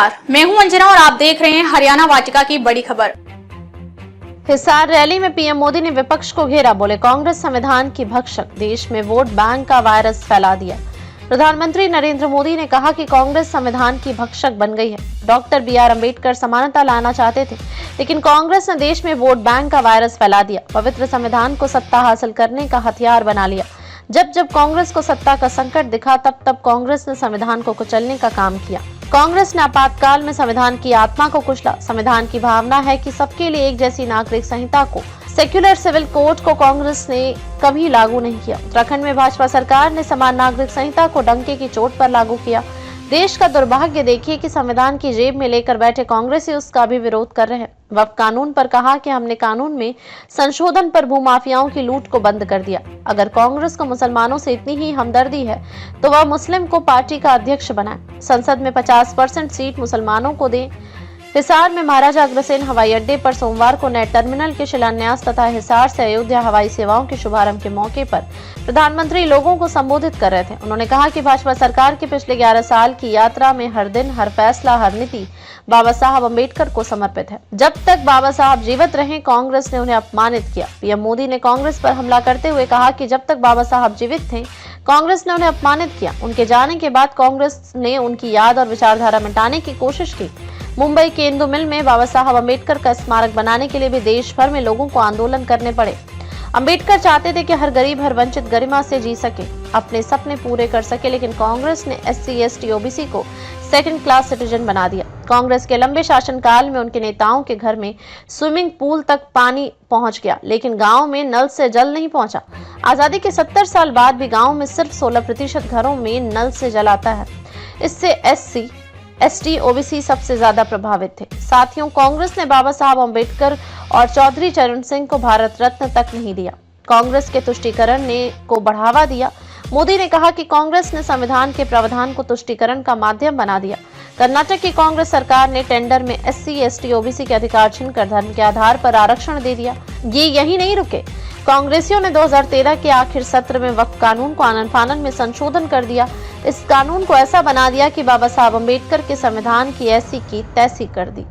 नमस्कार, मैं हूं अंजना और आप देख रहे हैं हरियाणा वाटिका की बड़ी खबर। हिसार रैली में पीएम मोदी ने विपक्ष को घेरा, बोले कांग्रेस संविधान की भक्षक, देश में वोट बैंक का वायरस फैला दिया। प्रधानमंत्री नरेंद्र मोदी ने कहा कि कांग्रेस संविधान की भक्षक बन गई है। Doctor B R. अम्बेडकर समानता लाना चाहते थे, लेकिन कांग्रेस ने देश में वोट बैंक का वायरस फैला दिया। पवित्र संविधान को सत्ता हासिल करने का हथियार बना लिया। जब जब कांग्रेस को सत्ता का संकट दिखा, तब तब कांग्रेस ने संविधान को कुचलने का काम किया। कांग्रेस ने आपातकाल में संविधान की आत्मा को कुचला। संविधान की भावना है कि सबके लिए एक जैसी नागरिक संहिता को, सेक्युलर सिविल कोड को कांग्रेस ने कभी लागू नहीं किया। उत्तराखंड में भाजपा सरकार ने समान नागरिक संहिता को डंके की चोट पर लागू किया। देश का दुर्भाग्य देखिए कि संविधान की जेब में लेकर बैठे कांग्रेसी उसका भी विरोध कर रहे हैं। वक्फ कानून पर कहा कि हमने कानून में संशोधन पर भूमाफियाओं की लूट को बंद कर दिया। अगर कांग्रेस को मुसलमानों से इतनी ही हमदर्दी है तो वह मुस्लिम को पार्टी का अध्यक्ष बनाए, संसद में 50% सीट मुसलमानों को दे। हिसार में महाराजा अग्रसेन हवाई अड्डे पर सोमवार को नए टर्मिनल के शिलान्यास तथा हिसार से अयोध्या हवाई सेवाओं के शुभारंभ के मौके पर प्रधानमंत्री लोगों को संबोधित कर रहे थे। उन्होंने कहा कि भाजपा सरकार के पिछले 11 साल की यात्रा में हर दिन, हर फैसला, हर नीति बाबा साहब अम्बेडकर को समर्पित है। जब तक बाबा साहब जीवित रहे, कांग्रेस ने उन्हें अपमानित किया। पीएम मोदी ने कांग्रेस पर हमला करते हुए कहा कि जब तक बाबा साहब जीवित थे, कांग्रेस ने उन्हें अपमानित किया। उनके जाने के बाद कांग्रेस ने उनकी याद और विचारधारा मिटाने की कोशिश की। मुंबई के इंदु मिल में बाबा साहब अम्बेडकर का स्मारक बनाने के लिए भी देश भर में लोगों को आंदोलन करने पड़े। अम्बेडकर चाहते थे कि हर गरीब, हर वंचित गरिमा से जी सके, अपने सपने पूरे कर सके, लेकिन कांग्रेस ने SC, ST, OBC को सेकंड क्लास सिटीजन बना दिया। कांग्रेस के लंबे शासनकाल में उनके नेताओं के घर में स्विमिंग पूल तक पानी पहुंच गया, लेकिन गांव में नल से जल नहीं पहुंचा। आजादी के 70 साल बाद भी गांव में सिर्फ 16% घरों में नल से जल आता है। इससे SC, ST, OBC सबसे ज्यादा प्रभावित थे। साथियों, कांग्रेस ने बाबा साहब अम्बेडकर और चौधरी चरण सिंह को भारत रत्न तक नहीं दिया। कांग्रेस के तुष्टीकरण को बढ़ावा दिया। मोदी ने कहा कि कांग्रेस ने संविधान के प्रावधान को तुष्टीकरण का माध्यम बना दिया। कर्नाटक की कांग्रेस सरकार ने टेंडर में SC, ST, OBC के अधिकार छीनकर धर्म के आधार पर आरक्षण दे दिया। ये यही नहीं रुके, कांग्रेसियों ने 2013 के आखिर सत्र में वक्फ कानून को आनन फानन में संशोधन कर दिया। इस कानून को ऐसा बना दिया कि बाबा साहब अम्बेडकर के संविधान की ऐसी की तैसी कर दी।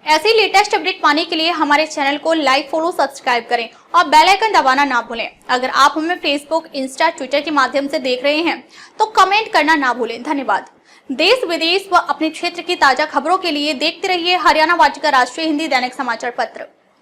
ऐसी लेटेस्ट अपडेट पाने के लिए हमारे चैनल को लाइक, फॉलो, सब्सक्राइब करें और बेल आइकन दबाना ना भूलें। अगर आप हमें फेसबुक, इंस्टा, ट्विटर के माध्यम से देख रहे हैं तो कमेंट करना ना भूलें। धन्यवाद। देश विदेश व अपने क्षेत्र की ताजा खबरों के लिए देखते रहिए हरियाणा वाटिका राष्ट्रीय हिंदी दैनिक समाचार पत्र।